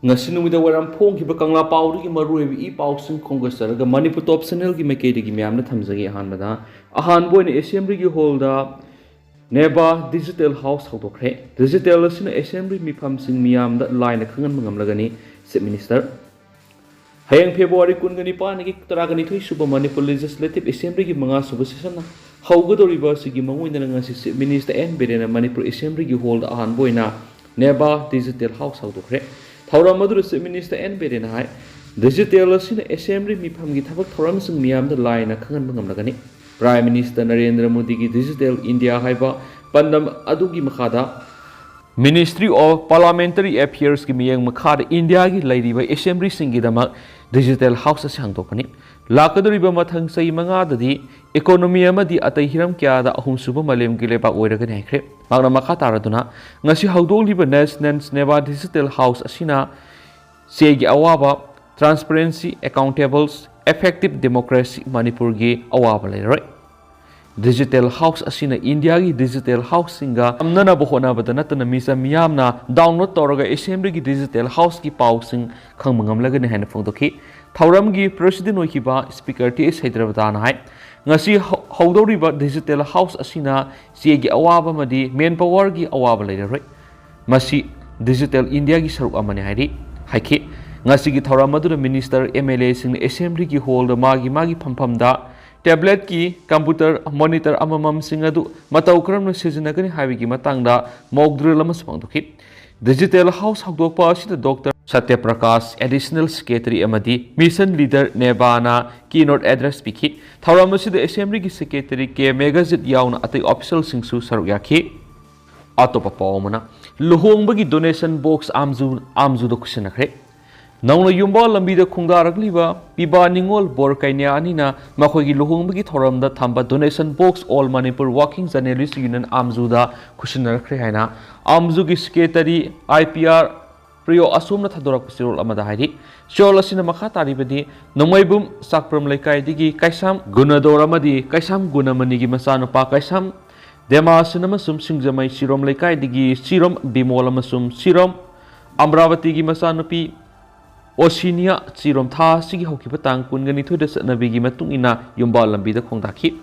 ngasi numida waram phong ki bakangla pawdu ki maru ebi I pawsing kongasaraga Manipur top channel ki mekedi ki myamna thamjagi ahanbada ahan boyne assembly ki holda neba digital house hawdokre digital asina assembly mifam sing miyamda line khangan mangamlagani chief minister hayang February kungani panagi taragani thui suba Manipur legislative assembly ki manga suba session na hawgadoriba sigi mangoina ngasi chief minister N Birena Manipur assembly ki hold ahan boyna neba digital house hawdokre Thauram Madura Chief Minister N Birena hai digital asina assembly mifam gi thabak thoram sing miyamda line khangan mangamlagani Prime Minister Narendra Modi ki Digital India haiba pandam adugi makhada Ministry of Parliamentary Affairs ki miyang makhada India ki lairiba assembly singi dama digital house asang tokani lakaduriba mathang sai manga dadi economy amadi atai hiram kya da ahum suba malem ki lepa oiragani haikre magna makha taraduna ngasi hawdoliba national neva digital house asina segi awaba transparency accountables effective democracy Manipur gi awaba leiroi digital house asina India gi digital house singa amnana bohona badana tana misa miyamna download toraga assembly gi digital house ki pausing khangmangam lagani haina phongdoki thauram gi president oikiba speaker ti Hyderabad hai ngasi hawdoriba digital house asina segi awaba madi manpower gi awaba leiroi masi digital India gi saruk amani hairi haiki ngasi gi thauram madura minister MLA sing assembly gi hall magi phampham da tablet ki computer monitor amamam sing adu Mathou karamna sijinagani habi gi matangda mock drill ama spangdoki digital house hawdokpa asida Dr. Satya Prakash additional secretary amadi mission leader Nebana keynote address piki thauram asida assembly gi secretary ke megazit yauna atai official singsu saruk yakhi atopa pawmana luhongbagi donation box amzu do kusinakre Nauna yumba lambida khungdarakliba piba ningol bor kainya anina makhoigi luhongbagi thoramda thamba donation box all Manipur working journalist union amzuda khusinarakhre haina amzugi secretary IPR priyo asumna thadorak pasirol amada hairi shol asina makha taribadi Nongmei sakpram laikai digi kaisam gunador amadi kaisam gunamani gi masanupa kaisam dema sum singjamai sirom laikai digi sirom bimol amasum sirom Amravati gi masanupi Osinia Chirom Tha Sigi Hoki Patang Kungani to the Navigi Matungina Yumba Lambida Kongdaki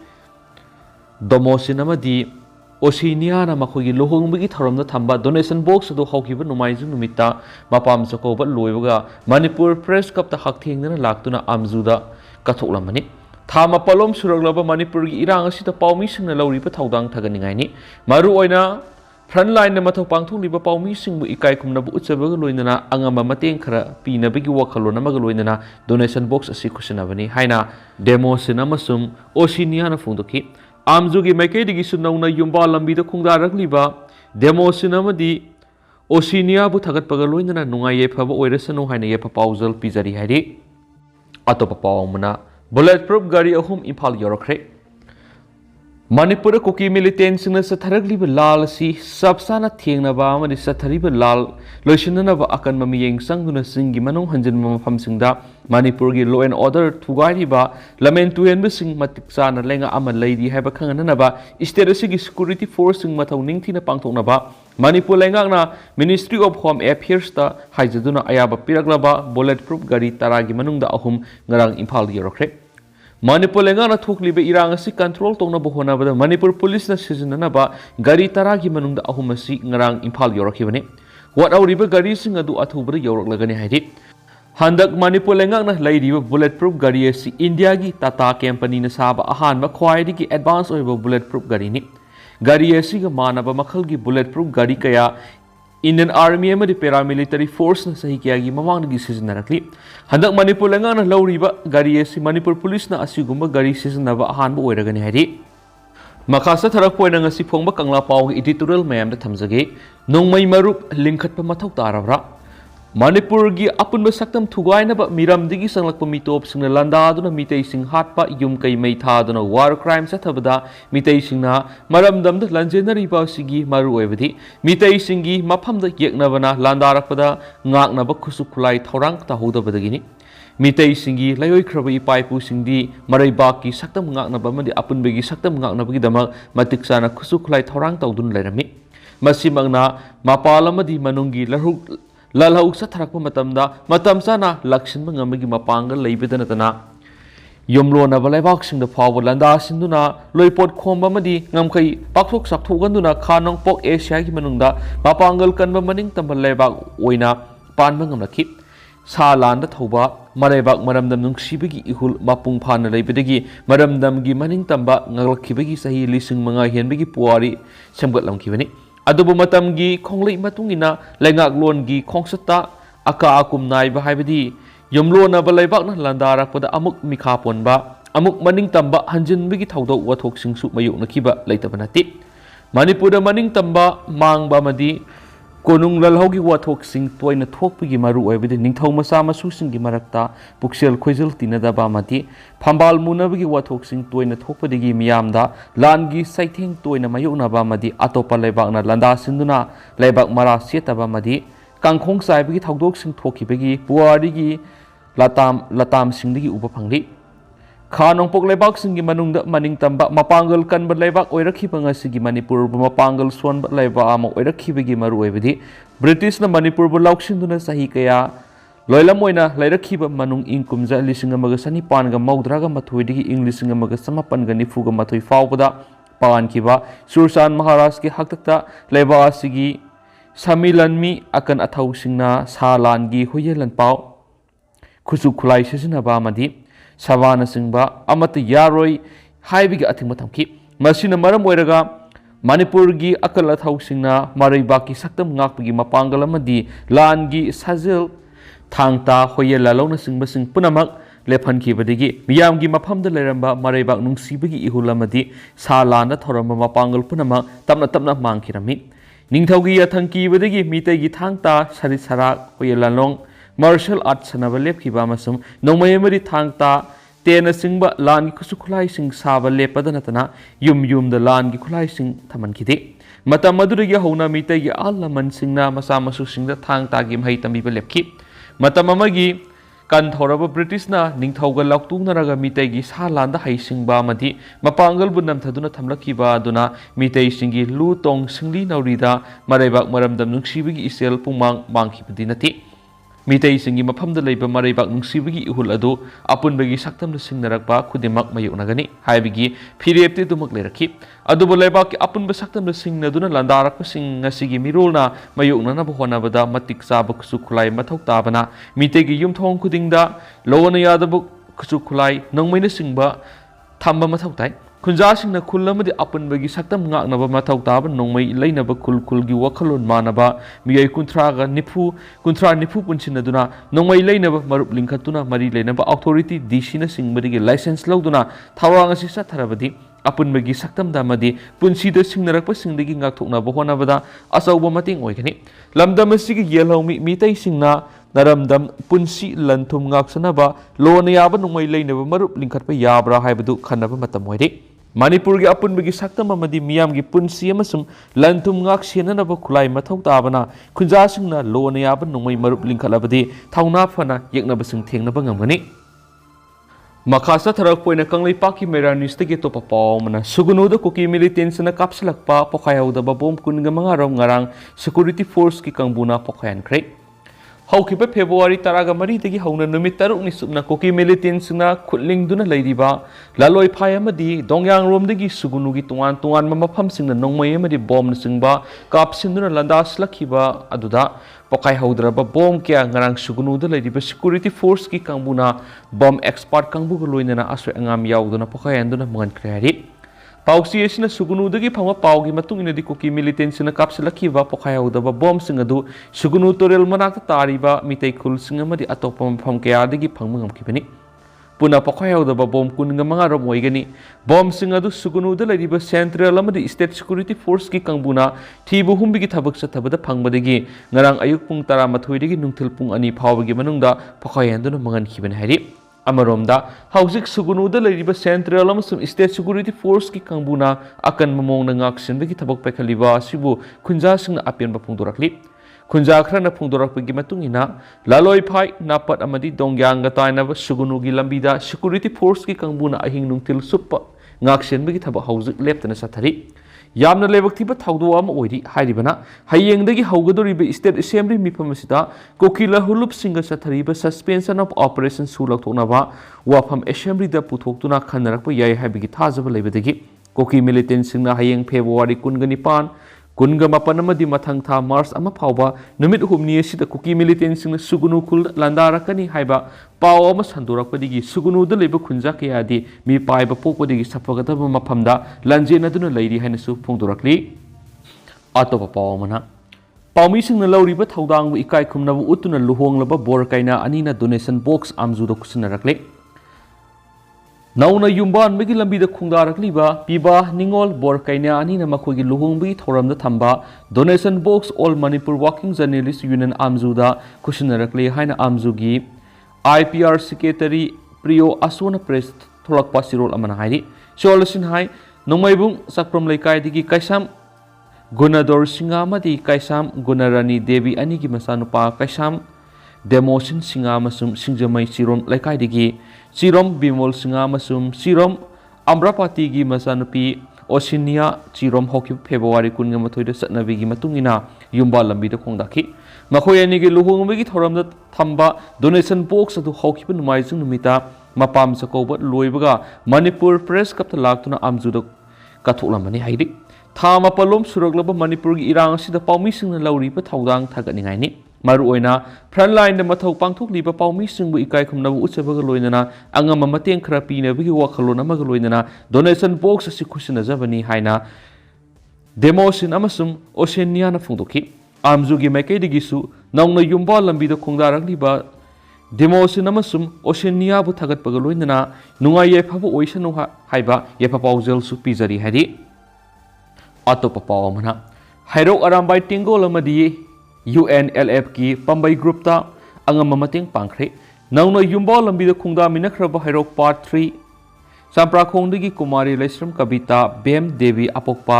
Domosinamadi Osinia Namakogi Lohongbigi Taram the Tamba donation box to Hoki Numaizu Numita Mapam Sokoba Luivaga Manipur Press Cup the Hakting and Laktuna Amzuda Katolamani Thama Palom Suraglaba Manipur Irang Sita Paumission and Lori Pataudang Taganingani Maru Oina Frontline na Mathou pangthongliba paumi singbu ikai kumnabu utsabaga loinana angamba mateng khara pinabagi wakhalona maga loinana donation box asi khusinabani haina demo sinamasum osinia na phungdoki amzugi maikeidigi sunnauna yumba lambida khungdarakliba demo sinamadi osinia bu thagatpaga loinana nungai phaba oirasanu haina yepa pauzal pizari hairi atopa pawmana bulletproof gari ahum imphal yorokre Manipur Koki militant sing Satharagliba Lal si Sabsana Tiangnaba and Sathariba Lal Loishanava Akan Mamiyang Sanguna Singi Manu Hanjan Mamam Singda Manipurgi law and order Tugariba Lament to Enbissing Matiksana Lenga Aman Lady Habakananaba Isterasigi security force in Mathou Ningtina Pangtonaba Manipur Langana Ministry of Home Affairs ta Haizaduna Ayaba Piraglaba bulletproof gari Taragi Manunda Ahum Ngarang Impal Yorokre Manipur Lengana Tukliba Irangasi control Tona Bohona, but Manipur police Sizinaba, Gari Taragi Manunda Ahumasi, Narang Impal Yorokivani. What our river Gari sing adu Atubra Yorok Lagani Hadi. Handak Manipur Lengana lady bulletproof Gari si Indiagi Tata Company Nasaba Ahan Makwai advance over bulletproof Garini. Gari Siga Manaba Makalgi bulletproof Gari Kaya. Indian Army amadi paramilitary force na sahikyagi mamanggi sizinnarakli handak Manipur langana lawriba gari si Manipur police na asigumba gari sizinaba ahanba oiragani hari makasa tharak poina ngasi phongba kangla paw editorial mayam da thamjage Nongmei Marup Lingkhatpa Mathou tarabra Manipur gi apunba saktam thugainaba miramdigi sanglakpa mitop singna landaduna mitei sing hatpa yum kai mei thaduna war crime sathabada mitei singna maramdamda lanjenariba sigi maru oibadi mitei singi maphamda yeknabana landarakpada ngaknaba khusukhulai thorang tahodabadagini mitei singi layoi khraba ipaipu singdi maraibaki saktam ngaknaba madi apunbegi saktam ngaknabagi dama matiksana khusukhulai thorang tawdun lairami masimangna mapalamadi manungi lalhau sathrakpa matam chana laksinba ngamagi mapangal leibedana tana yomlona balaibak singda fawba landa sinduna loipot khomba madi ngamkai pakthok sakthoganuna khanong pok asia gi manungda mapangal kanba maning tamba laibak oina panba ngamlaki sa landa thoba maraibak maramdam nungsibagi ihul mapung phana leibedagi maramdam gi maning tamba ngalakhibagi sahi lising manga henbagi puari semgatlamkibani adubu matamgi khonglei matungina lengak longi khongsata aka akum naiba haibadi yomlona balaibakna landarakpada amuk mikha ponba amuk maning tamba hanjinbagi thaudok wathok singsu mayoknakiba leitabana ti manipurda maning tamba mangba madi konung lalhaugi wathok sing toina thokpagi maru oibadi ningthau masa masu singi marakta puksel khoijal tinadaba mati phambal munabagi wathok sing toina thokpadigi miyamda langi saitheng toina mayoknaba madi atopa leibakna landa sinduna leibak mara setaba madi kangkhong saibagi thaudok sing thokibagi puarigi latam singdagi uba phangli khanong pok leibak singi manungda maning tamba mapangal kanba leibak oirakhiba ngasigi manipur mapangal sonba leiba ama oirakkhibagi maru oibadi british na manipur bu lauksinduna sahi kaya loilam oina leirakhiba manung ingkumja lisinga maga sani panga maudraga mathoidigi inglising maga samapan ga nifuga mathoi fawbada pankhiba sursan maharaj ki haktakta leiba asigi samilanmi akan athau singna salangi hoyelan pau khusu khulai sijinaba amadi savana singba amata yaroi haibigi athingma thamki masina maram oiraga manipur gi akal athau singna maraibaki saktam ngakpagi mapangal amadi langi sajil thangta hoyela lawna singba sing punamak lephan khibadigi miyamgi mafamda leramba maraibak nungsibagi ihul amadi salana thoramba mapangal punamak tapna mangkhirami ningthaugi yathangki badagi mitagi thangta sari sarak hoyela long martial arts sanaba lepkhiba amasung nongmei amari thangta tena singba langi kusukhulai sing saba lepadana tana yumda langi khulai sing thamankhide matam madurigi hauna mitagi allaman singna masa masu singda thangta gi mhai tambiba lepkhi matam amagi kan thoraba british na ningthauga laktungnaраga mitagi salanda haisingba madi mapangal bunam thaduna thamlakhiba aduna mitai singi lu tong singli naurida maraibak maramdam nungsibigi isel pumang mangkhibadi nati mitai singi mafamda leiba maraibak nungsibagi ihul adu apunbagi saktamna singnarakba khudimak mayoknagani haibigi phirepte dumak lerakhi adubu leibak ki apunba saktamna singnaduna landarakpa sing ngasigi mirolna mayoknana bahonabada matik saba khusu khulai mathau tabana mitegi yumthong khudingda lona yadabu khusu khulai nongmaina singba thamba mathau tai khunja singna khulamadi apunbagi saktam ngaknaba mathau taba nongmai leinaba khulgi wakhalon manaba miyai kunthra nifu punsinaduna nongmai leinaba marup lingkhatuna mari leinaba authority dc na singbadigi license lauduna thawang asi satharabadi apunbagi saktam damadi punsida singnarakpa singdagi ngakthoknaba honabada asauba mating oigani lamdam asigi yelhaumi mitai singna naramdam punsi lanthum ngaksanaba lona yaba nongmai leinaba marup lingkhatpa yabra haibadu khanaba matam oide manipur gi apunbagi saktam amadi miyam gi punsi amasum lanthum ngak senanaba khulai mathau tabana khunja singna lona yaba nongmai marup lingkhalabadi thauna phana yeknaba sing thengnaba ngamgani makasa tharak poina kanglei paki meranist ge topa pawmana sugunuda koki militants na kapsalakpa pokhayauda babom kunga manga rom ngarang security force ki kangbuna pokhayan khrei haukiba February taraga mari tagi hauna numit taruk ni subna koki militants na khutling duna leiriba laloi phai amadi dongyang rom dagi sugunu gi tungan mafam singna nongmai amadi bom na singba kapsinduna landas lakhiba aduda pokai haudraba bom kya ngarang sugunu da leiriba security force ki kangbuna bom expert kangbu loinana aswe angam yauduna pokai anduna mangan krari pausi esina sugunu dagi phama paugi matung inadi koki militants na kapsalakhiba pokhayawdaba bom singadu sugunu torel manakta tariba mitai khul singamadi atopam pham kya dagi phangmangam kibani puna pokhayawdaba bom kunga manga rom oigani bom singadu sugunu da lariba central amadi state security force ki kangbuna thibu humbi gi thabak sathabada phangmadagi ngarang ayuk pung 12 dagi nungthil pung 2 phawbagi manungda pokhayanduna mangan khibani hari Amaromda, Hausik Sugunuda Ladiba Central Amasum State Security Force ki kangbuna akan mamong nangak sinbagi tabak pekaliba sibu kunja sing na apian ba pungdurakli kunja khra na pungdurak pagi matungina laloi phai napat amadi dongyang ga taina ba sugunu gi lambida security force ki kangbuna ahing nungtil suppa ngak sinbagi tabak hausik leptana sathari ꯌꯥꯝꯅ ꯂꯥꯏꯕꯛ ꯊꯤꯕ ꯊꯧꯗꯣꯛ ꯑꯃ ꯑꯣꯏꯔꯤ ꯍꯥꯏꯔꯤꯕꯅ ꯍꯌꯦꯡꯗꯒꯤ ꯍꯧꯒꯗꯧꯔꯤꯕ state assembly ꯃꯤꯐꯝ ꯑꯁꯤꯗ cookie ꯂꯍꯨꯂꯨꯞꯁꯤꯡꯒ ꯆꯠꯊꯔꯤꯕ ꯁꯁꯄꯦꯟꯁꯟ ꯑꯣꯐ ꯑꯣꯄꯔꯦꯁꯟ ꯁꯨ ꯂꯧꯊꯣꯛꯅꯕ ꯋꯥꯐꯝ ꯑꯦꯁꯦꯝꯕ꯭ꯂꯤꯗ ꯄꯨꯊꯣꯛꯇꯨꯅ ꯈꯟꯅꯔꯛꯄ ꯌꯥꯏ ꯍꯥꯏꯕꯒꯤ ꯊꯥꯖꯕ ꯂꯩꯕꯗꯒꯤ ꯀꯨꯀꯤ ꯃꯤꯂꯤꯇꯦꯟꯁꯤꯡꯅ ꯍꯌꯦꯡ ꯐꯦꯕ꯭ꯔꯨꯋꯥꯔꯤ 19, 20 ꯑꯃꯗꯤ ꯃꯊꯪ ꯊꯥ ꯃꯥꯔꯆ 1 ꯐꯥꯎꯕ ꯅꯨꯃꯤꯠ 6ꯅꯤ ꯑꯁꯤꯗ ꯀꯨꯀꯤ ꯃꯤꯂꯤꯇꯦꯟꯁꯤꯡꯅ ꯁꯨꯒꯨꯅꯨ ꯈꯨꯜꯗ ꯂꯥꯟꯗꯥꯔꯛꯀꯅꯤ ꯍꯥꯏꯕ ꯄꯥꯎ ꯑꯃ ꯁꯟꯗꯣꯔꯛꯄꯗꯒꯤ ꯁꯨꯒꯨꯅꯨꯗ ꯂꯩꯕ ꯈꯨꯟꯖꯥ ꯀꯌꯥꯗꯤ ꯃꯤ ꯄꯥꯏꯕ ꯄꯣꯛꯄꯗꯒꯤ ꯁꯥꯐꯒꯗꯕ ꯃꯐꯝꯗ ꯂꯥꯟꯖꯦꯟꯅꯗꯨꯅ ꯂꯩꯔꯤ ꯍꯥꯏꯅꯁꯨ ꯐꯣꯡꯗꯣꯔꯛꯂꯤ꯫ ꯑꯇꯣꯞꯄ ꯄꯥꯎ ꯑꯃꯅ ꯄꯥꯎꯃꯤꯁꯤꯡꯅ ꯂꯧꯔꯤꯕ ꯊꯧꯗꯥꯡꯕꯨ ꯏꯀꯥꯏ ꯈꯨꯝꯅꯕ ꯎꯠꯇꯨꯅ ꯂꯨꯍꯣꯡꯂꯕ ꯕꯣꯔ ꯀꯩꯅꯥ ꯑꯅꯤꯅ ꯗꯣꯅꯦꯁꯟ ꯕꯣꯛꯁ ꯑꯥꯝꯖꯨꯗ ꯈꯨꯠꯁꯤꯟꯅꯔꯛꯂꯤ꯫ ꯅꯧꯅ ꯌꯨꯝꯕꯥꯟꯕꯒꯤ ꯂꯝꯕꯤꯗ ꯈꯣꯡꯗꯥꯔꯛꯂꯤꯕ ꯄꯤꯕꯥ ꯅꯤꯡꯉꯣꯜ ꯕꯣꯔ ꯀꯩꯅꯥ ꯑꯅꯤꯅ ꯃꯈꯣꯏꯒꯤ ꯂꯨꯍꯣꯡꯕꯒꯤ ꯊꯧꯔꯝꯗ ꯊꯝꯕ donation box all Manipur working journalist union ꯑꯥꯝꯖꯨꯗ ꯈꯨꯠꯁꯤꯟꯅꯔꯛꯂꯤ ꯍꯥꯏꯅ ꯑꯥꯝꯖꯨꯒꯤ IPR ꯁꯦꯀ꯭ꯔꯦꯇꯔꯤ ꯄ꯭ꯔꯤꯌꯣ ꯑꯁꯣꯅ ꯄ꯭ꯔꯦꯁ ꯊꯣꯛꯂꯛꯄ ꯆꯤꯔꯣꯜ ꯑꯃꯅ ꯍꯥꯏꯔꯤ꯫ ꯆꯤꯔꯣꯜ ꯑꯁꯤꯅ ꯍꯥꯏ ꯅꯣꯡꯃꯩꯕꯨꯡ ꯆꯥꯛꯄ꯭ꯔꯝ ꯂꯩꯀꯥꯏꯗꯒꯤ ꯀꯩꯁꯥꯝ ꯒꯨꯅꯗꯣꯔ ꯁꯤꯡꯍ ꯑꯃꯗꯤ ꯀꯩꯁꯥꯝ ꯒꯨꯅꯔꯥꯅꯤ ꯗꯦꯕꯤ ꯑꯅꯤꯒꯤ ꯃꯆꯥꯅꯨꯄꯥ ꯀꯩꯁꯥꯝ ꯗꯦꯃꯣꯁꯤꯟ ꯁꯤꯡꯍ ꯑꯃꯁꯨꯡ ꯁꯤꯡꯖꯃꯩ ꯆꯤꯔꯣꯝ ꯂꯩꯀꯥꯏꯗꯒꯤ ꯆꯤꯔꯣꯝ ꯕꯤꯃꯣꯜ ꯁꯤꯡꯍ ꯑꯃꯁꯨꯡ ꯆꯤꯔꯣꯝ ꯑꯝꯕ꯭ꯔꯄꯥꯇꯤꯒꯤ ꯃꯆꯥꯅꯨꯄꯤ ꯑꯣꯁꯤꯅꯤꯌꯥ ꯆꯤꯔꯣꯝ ꯍꯧꯈꯤꯕ ꯐꯦꯕ꯭ꯔꯨꯋꯥꯔꯤ 22ꯗ ꯆꯠꯅꯕꯤꯒꯤ ꯃꯇꯨꯡꯏꯟꯅ ꯌꯨꯝꯕꯥꯟ ꯂꯝꯕꯤꯗ ꯈꯣꯡꯗꯥꯈꯤ꯫ ꯃꯈꯣꯏ ꯑꯅꯤꯒꯤ ꯂꯨꯍꯣꯡꯕꯒꯤ ꯊꯧꯔꯝꯗ ꯊꯝꯕ ꯗꯣꯅꯦꯁꯟ ꯕꯣꯛꯁ ꯑꯗꯨ ꯍꯧꯈꯤꯕ ꯅꯣꯡꯃꯥꯏꯖꯤꯡ ꯅꯨꯃꯤꯠꯇ ꯃꯄꯥꯝ ꯆꯥꯛꯀꯧꯕ ꯂꯣꯏꯕꯒ ꯃꯅꯤꯄꯨꯔ ꯄ꯭ꯔꯦꯁ ꯀ꯭ꯂꯕꯇ ꯂꯥꯛꯇꯨꯅ ꯑꯥꯝꯖꯨꯗ ꯀꯠꯊꯣꯛꯂꯝꯕꯅꯤ ꯍꯥꯏꯔꯤ꯫ ꯊꯥ 9 ꯁꯨꯔꯛꯂꯕ ꯃꯅꯤꯄꯨꯔꯒꯤ ꯏꯔꯥꯡ ꯑꯁꯤꯗ ꯄꯥꯎꯃꯤꯁꯤꯡꯅ ꯂꯧꯔꯤꯕ ꯊꯧꯗꯥꯡ ꯊꯥꯒꯠꯅꯤꯡꯉꯥꯏꯅꯤ꯫ ꯃꯔꯨꯑꯣꯏꯅ ꯐ꯭ꯔꯟꯠꯂꯥꯏꯟꯗ ꯃꯊꯧ ꯄꯥꯡꯊꯣꯛꯂꯤꯕ ꯄꯥꯎꯃꯤꯁꯤꯡꯕꯨ ꯏꯀꯥꯏ ꯈꯨꯝꯅꯕ ꯎꯠꯆꯕꯒ ꯂꯣꯏꯅꯅ ꯑꯉꯝꯕ ꯃꯇꯦꯡ ꯈꯔ ꯄꯤꯅꯕꯒꯤ ꯋꯥꯈꯜꯂꯣꯟ ꯑꯃꯒ ꯂꯣꯏꯅꯅ ꯗꯣꯅꯦꯁꯟ ꯕꯣꯛꯁ ꯑꯁꯤ ꯈꯨꯠꯁꯤꯟꯅꯖꯕꯅꯤ ꯍꯥꯏꯅ ꯗꯦꯃꯣꯁꯤꯟ ꯑꯃꯁꯨꯡ ꯑꯣꯁꯦꯅꯤꯌꯥꯅ ꯐꯣꯡꯗꯣꯛꯈꯤ꯫ ꯑꯥꯝꯖꯨꯒꯤ ꯃꯥꯏꯀꯩꯗꯒꯤꯁꯨ ꯅꯧꯅ ꯌꯨꯝꯕꯥꯟ ꯂꯝꯕꯤꯗ ꯈꯣꯡꯗꯥꯔꯛꯂꯤꯕ ꯗꯦꯃꯣꯁꯤꯟ ꯑꯃꯁꯨꯡ ꯑꯣꯁꯦꯅꯤꯌꯥꯕꯨ ꯊꯥꯒꯠꯄꯒ ꯂꯣꯏꯅꯅ ꯅꯨꯡꯉꯥꯏ ꯌꯥꯏꯐꯕ ꯑꯣꯏꯁꯅꯨ ꯍꯥꯏꯕ ꯌꯥꯏꯐ ꯄꯥꯎꯖꯦꯜꯁꯨ ꯄꯤꯖꯔꯤ ꯍꯥꯏꯔꯤ꯫ ꯑꯇꯣꯞꯄ ꯄꯥꯎ ꯑꯃꯅ ꯍꯩꯔꯣꯛ ꯑꯔꯥꯝꯕꯥꯏ ꯇꯦꯡꯒꯣꯜ ꯑꯃꯗꯤ UNLFꯀꯤ ꯄꯥꯝꯕꯩ ꯒ꯭ꯔꯨꯞꯇ ꯑꯉꯝꯕ ꯃꯇꯦꯡ ꯄꯥꯡꯈ꯭ꯔꯦ꯫ ꯅꯧꯅ ꯌꯨꯝꯕꯥꯟ ꯂꯝꯕꯤꯗ ꯈꯣꯡꯗꯥꯃꯤꯟꯅꯈ꯭ꯔꯕ ꯍꯩꯔꯣꯛ ꯄꯥꯔꯠ 3 ꯆꯝꯄ꯭ꯔꯥꯈꯣꯡꯗꯒꯤ ꯀꯨꯃꯥꯔꯤ ꯂꯩꯁ꯭ꯔꯝ ꯀꯕꯤꯇꯥ ꯕꯦꯝ ꯗꯦꯕꯤ ꯑꯄꯣꯛꯄ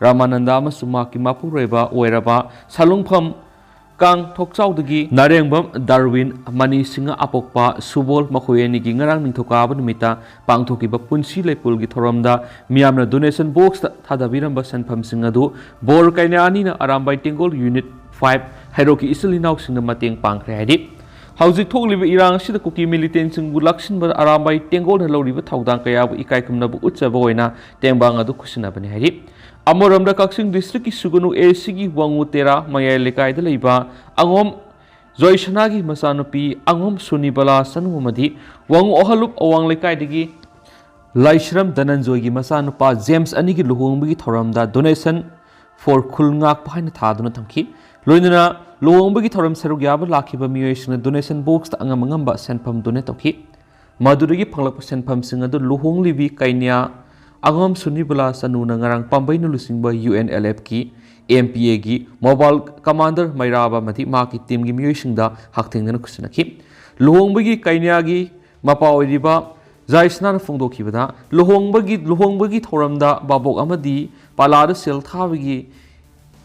ꯔꯥꯃꯥꯅꯟꯗ ꯑꯃꯁꯨꯡ ꯃꯍꯥꯛꯀꯤ ꯃꯄꯨꯔꯣꯏꯕ ꯑꯣꯏꯔꯕ ꯁꯥꯂꯨꯡꯐꯝ ꯀꯥꯡ ꯊꯣꯛꯆꯥꯎꯗꯒꯤ ꯅꯥꯔꯦꯡꯕꯝ ꯗꯥꯔꯋꯤꯟ ꯃꯅꯤ ꯁꯤꯡꯍ ꯑꯄꯣꯛꯄ ꯁꯨꯕꯣꯜ ꯃꯈꯣꯏ ꯑꯅꯤꯒꯤ ꯉꯔꯥꯡ ꯅꯤꯡꯊꯧꯀꯥꯕ ꯅꯨꯃꯤꯠꯇ ꯄꯥꯡꯊꯣꯛꯈꯤꯕ ꯄꯨꯟꯁꯤ ꯂꯩꯄꯨꯜꯒꯤ ꯊꯧꯔꯝꯗ ꯃꯤꯌꯥꯝꯅ ꯗꯣꯅꯦꯁꯟ ꯕꯣꯛꯁꯇ ꯊꯥꯗꯕꯤꯔꯝꯕ ꯁꯦꯟꯐꯝꯁꯤꯡ ꯑꯗꯨ ꯕꯣꯔ ꯀꯩꯅꯥ ꯑꯅꯤꯅ ꯑꯔꯥꯝꯕꯥꯏ ꯇꯦꯡꯒꯣꯜ ꯌꯨꯅꯤꯠ 5 ꯍꯩꯔꯣꯛꯀꯤ ꯏꯆꯤꯜ ꯏꯅꯥꯎꯁꯤꯡꯅ ꯃꯇꯦꯡ ꯄꯥꯡꯈ꯭ꯔꯦ ꯍꯥꯏꯔꯤ꯫ ꯍꯧꯖꯤꯛ ꯊꯣꯛꯂꯤꯕ ꯏꯔꯥꯡ ꯑꯁꯤꯗ ꯀꯨꯀꯤ ꯃꯤꯂꯤꯇꯦꯟꯁꯤꯡꯕꯨ ꯂꯥꯛꯁꯤꯟꯕ ꯑꯔꯥꯝꯕꯥꯏ ꯇꯦꯡꯒꯣꯜꯅ ꯂꯧꯔꯤꯕ ꯊꯧꯗꯥꯡ ꯀꯌꯥꯕꯨ ꯏꯀꯥꯏ ꯈꯨꯝꯅꯕ ꯎꯠꯆꯕ ꯑꯣꯏꯅ ꯇꯦꯡꯕꯥꯡ ꯑꯗꯨ ꯈꯨꯠꯁꯤꯟꯅꯕꯅꯤ ꯍꯥꯏꯔꯤ꯫ ꯑꯃꯔꯣꯝꯗ ꯀꯛꯆꯤꯡ ꯗꯤꯁꯇ꯭ꯔꯤꯛꯀꯤ ꯁꯨꯒꯨꯅꯨ ACꯒꯤ ꯋꯥꯡꯉꯨ ꯇꯦꯔꯥ ꯃꯌꯥꯏ ꯂꯩꯀꯥꯏꯗ ꯂꯩꯕ ꯑꯉꯣꯝ ꯖꯣꯏꯁꯅꯥꯒꯤ ꯃꯆꯥꯅꯨꯄꯤ ꯑꯉꯣꯝ ꯁꯨꯅꯤꯕꯂꯥ ꯆꯅꯨ ꯑꯃꯗꯤ ꯋꯥꯡꯉꯨ ꯑꯍꯜꯂꯨꯞ ꯑꯋꯥꯡ ꯂꯩꯀꯥꯏꯗꯒꯤ ꯂꯥꯏꯁ꯭ꯔꯝ ꯙꯅꯟꯖꯣꯏꯒꯤ ꯃꯆꯥꯅꯨꯄꯥ ꯖꯦꯝꯁ ꯑꯅꯤꯒꯤ ꯂꯨꯍꯣꯡꯕꯒꯤ ꯊꯧꯔꯝꯗ ꯗꯣꯅꯦꯁꯟ ꯐꯣꯔ ꯈꯨꯜ ꯉꯥꯛꯄ ꯍꯥꯏꯅ ꯊꯥꯗꯨꯅ ꯊꯝꯈꯤ꯫ ꯂꯣꯏꯅꯅ ꯂꯨꯍꯣꯡꯕꯒꯤ ꯊꯧꯔꯝ ꯁꯔꯨꯛ ꯌꯥꯕ ꯂꯥꯛꯈꯤꯕ ꯃꯤꯑꯣꯏꯁꯤꯡꯅ ꯗꯣꯅꯦꯁꯟ ꯕꯣꯛꯁꯇ ꯑꯉꯝꯕ ꯁꯦꯟꯐꯝ ꯗꯣꯅꯦꯠ ꯇꯧꯈꯤ꯫ ꯃꯗꯨꯗꯒꯤ ꯐꯪꯂꯛꯄ ꯁꯦꯟꯐꯝꯁꯤꯡ ꯑꯗꯨ ꯂꯨꯍꯣꯡꯂꯤꯕꯤ ꯀꯩꯅ꯭ꯌꯥ ꯑꯉꯣꯝ ꯁꯨꯅꯤꯕꯂꯥ ꯆꯅꯨꯅ ꯉꯔꯥꯡ ꯄꯥꯝꯕꯩꯅ ꯂꯨꯆꯤꯡꯕ UNLFꯀꯤ MPAꯒꯤ ꯃꯣꯕꯥꯏꯜ ꯀꯃꯥꯟꯗꯔ ꯃꯩꯔꯥꯕ ꯑꯃꯗꯤ ꯃꯍꯥꯛꯀꯤ ꯇꯤꯝꯒꯤ ꯃꯤꯑꯣꯏꯁꯤꯡꯗ ꯍꯛꯊꯦꯡꯅꯅ ꯈꯨꯠꯁꯤꯟꯅꯈꯤ꯫ ꯂꯨꯍꯣꯡꯕꯒꯤ ꯀꯩꯅ꯭ꯌꯥꯒꯤ ꯃꯄꯥ ꯑꯣꯏꯔꯤꯕ ꯖꯥꯏꯁꯅꯥꯅ ꯐꯣꯡꯗꯣꯛꯈꯤꯕꯗ ꯂꯨꯍꯣꯡꯕꯒꯤ ꯊꯧꯔꯝꯗ ꯕꯥꯕꯣꯛ ꯑꯃꯗꯤ ꯄꯥꯂꯥꯗ ꯁꯦꯜ ꯊꯥꯕꯒꯤ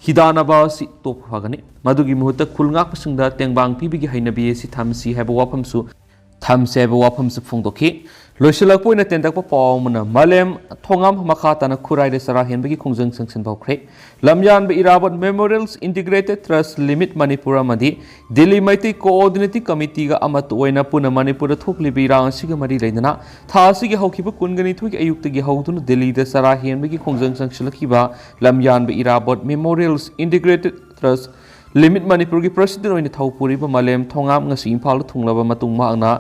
ꯍꯤꯗꯥꯅꯕ ꯑꯁꯤ ꯇꯣꯛꯄ ꯐꯒꯅꯤ꯫ ꯃꯗꯨꯒꯤ ꯃꯍꯨꯠꯇ ꯈꯨꯜ ꯉꯥꯛꯄꯁꯤꯡꯗ ꯇꯦꯡꯕꯥꯡ ꯄꯤꯕꯒꯤ ꯍꯩꯅꯕꯤ ꯑꯁꯤ ꯊꯝꯁꯤ ꯍꯥꯏꯕ ꯋꯥꯐꯝꯁꯨ ꯐꯣꯡꯗꯣꯛꯈꯤ꯫ ꯂꯣꯏꯁꯤꯜꯂꯛꯄ ꯑꯣꯏꯅ ꯇꯦꯟꯇꯛꯄ ꯄꯥꯎ ꯑꯃꯅ ꯃꯥꯂꯦꯝ ꯊꯣꯉꯥꯝ ꯃꯈꯥ ꯇꯥꯅ ꯈꯨꯔꯥꯏꯗ ꯆꯔꯥ ꯍꯦꯟꯕꯒꯤ ꯈꯣꯡꯖꯪ ꯁꯪꯁꯟꯕ ꯍꯧꯈ꯭ꯔꯦ꯫ ꯂꯝꯌꯥꯟꯕ ꯏꯔꯥꯕꯣꯠ ꯃꯦꯃꯣꯔꯤꯌꯦꯜꯁ ꯏꯟꯇꯤꯒ꯭ꯔꯦꯇꯦꯗ ꯇ꯭ꯔꯁꯠ ꯂꯤꯃꯤꯠ ꯃꯅꯤꯄꯨꯔ ꯑꯃꯗꯤ ꯗꯤꯜꯂꯤ ꯃꯩꯇꯩ ꯀꯣꯑꯣꯔꯗꯤꯅꯦꯇꯤꯡ ꯀꯃꯤꯇꯤꯒ ꯑꯃꯠꯇ ꯑꯣꯏꯅ ꯄꯨꯟꯅ ꯃꯅꯤꯄꯨꯔꯗ ꯊꯣꯛꯂꯤꯕ ꯏꯔꯥꯡ ꯑꯁꯤꯒ ꯃꯔꯤ ꯂꯩꯅꯅ ꯊꯥ ꯑꯁꯤꯒꯤ ꯍꯧꯈꯤꯕ 22ꯒꯤ ꯑꯌꯨꯛꯇꯒꯤ ꯍꯧꯗꯨꯅ ꯗꯤꯜꯂꯤꯗ ꯆꯔꯥ ꯍꯦꯟꯕꯒꯤ ꯈꯣꯡꯖꯪ ꯆꯪꯁꯤꯜꯂꯛꯈꯤꯕ ꯂꯝꯌꯥꯟꯕ ꯏꯔꯥꯕꯣꯠ ꯃꯦꯃꯣꯔꯤꯌꯦꯜꯁ ꯏꯟꯇꯤꯒ꯭ꯔꯦꯇꯦꯗ ꯇ꯭ꯔꯁꯠ ꯂꯤꯃꯤꯠ ꯃꯅꯤꯄꯨꯔꯒꯤ ꯄ꯭ꯔꯁꯤꯗꯦꯟ ꯑꯣꯏꯅ ꯊꯧ ꯄꯨꯔꯤꯕ ꯃꯥꯂꯦꯝ ꯊꯣꯉꯥꯝ ꯉꯁꯤ ꯏꯝꯐꯥꯜꯗ ꯊꯨꯡꯂꯕ ꯃꯇꯨꯡ ꯃꯍꯥꯛꯅ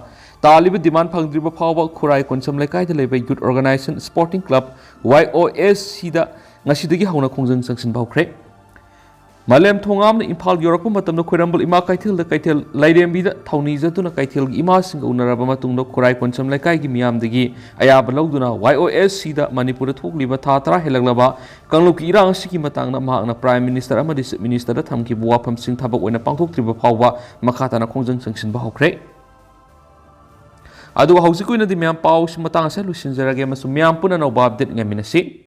ꯇꯥꯜꯂꯤꯕ ꯗꯤꯃꯥꯟ ꯐꯪꯗ꯭ꯔꯤꯕ ꯐꯥꯎꯕ ꯈꯨꯔꯥꯏ ꯀꯣꯟꯁꯝ ꯂꯩꯀꯥꯏꯗ ꯂꯩꯕ ꯌꯨꯠ ꯑꯣꯔꯒꯅꯥꯏꯖꯦꯁꯟ ꯁ꯭ꯄꯣꯔꯇꯤꯡ ꯀ꯭ꯂꯕ YOSCꯗ ꯉꯁꯤꯗꯒꯤ ꯍꯧꯅ ꯈꯣꯡꯖꯪ ꯆꯪꯁꯤꯟꯕ ꯍꯧꯈ꯭ꯔꯦ꯫ ꯃꯥꯂꯦꯝ ꯊꯣꯉꯥꯝꯅ ꯏꯝꯐꯥꯜ ꯌꯧꯔꯛꯄ ꯃꯇꯝꯗ ꯈꯣꯏꯔꯝꯕꯨꯜ ꯏꯃꯥ ꯀꯩꯊꯦꯜꯗ ꯀꯩꯊꯦꯜ ꯂꯥꯏꯔꯦꯝꯕꯤꯗ ꯊꯧꯅꯤꯖꯗꯨꯅ ꯀꯩꯊꯦꯜꯒꯤ ꯏꯃꯥꯁꯤꯡꯒ ꯎꯅꯔꯕ ꯃꯇꯨꯡꯗ ꯈꯨꯔꯥꯏ ꯀꯣꯟꯁꯝ ꯂꯩꯀꯥꯏꯒꯤ ꯃꯤꯌꯥꯝꯗꯒꯤ ꯑꯌꯥꯕ ꯂꯧꯗꯨꯅ YOSCꯗ ꯃꯅꯤꯄꯨꯔꯗ ꯊꯣꯛꯂꯤꯕ ꯊꯥ 10 ꯍꯦꯜꯂꯛꯂꯕ ꯀꯥꯡꯂꯨꯞꯀꯤ ꯏꯔꯥꯡ ꯑꯁꯤꯒꯤ ꯃꯇꯥꯡꯗ ꯃꯍꯥꯛꯅ ꯄ꯭ꯔꯥꯏꯝ ꯃꯤꯅꯤꯁꯇꯔ ꯑꯃꯗꯤ ꯆꯤꯐ ꯃꯤꯅꯤꯁꯇꯔꯗ ꯊꯝꯈꯤꯕ ꯋꯥꯐꯝꯁꯤꯡ ꯊꯕꯛ ꯑꯣꯏꯅ ꯄꯥꯡꯊꯣꯛꯇ꯭ꯔꯤꯕ ꯐꯥꯎꯕ ꯃꯈꯥ ꯇꯥꯅ ꯈꯣꯡꯖꯪ ꯆꯪꯁꯤꯟꯕ ꯍꯧꯈ꯭ꯔꯦ꯫ ꯑꯗꯨꯒ ꯍꯧꯖꯤꯛ ꯑꯣꯏꯅꯗꯤ ꯃꯌꯥꯝ ꯄꯥꯎꯁꯤ ꯃꯇꯥꯡ ꯑꯁꯤꯗ ꯂꯣꯏꯁꯤꯟꯖꯔꯒꯦ ꯑꯃꯁꯨꯡ ꯃꯌꯥꯝ ꯄꯨꯟꯅ ꯑꯅꯧꯕ ꯑꯞꯗꯦꯠ ꯉꯥꯏꯃꯤꯟꯅꯁꯤ꯫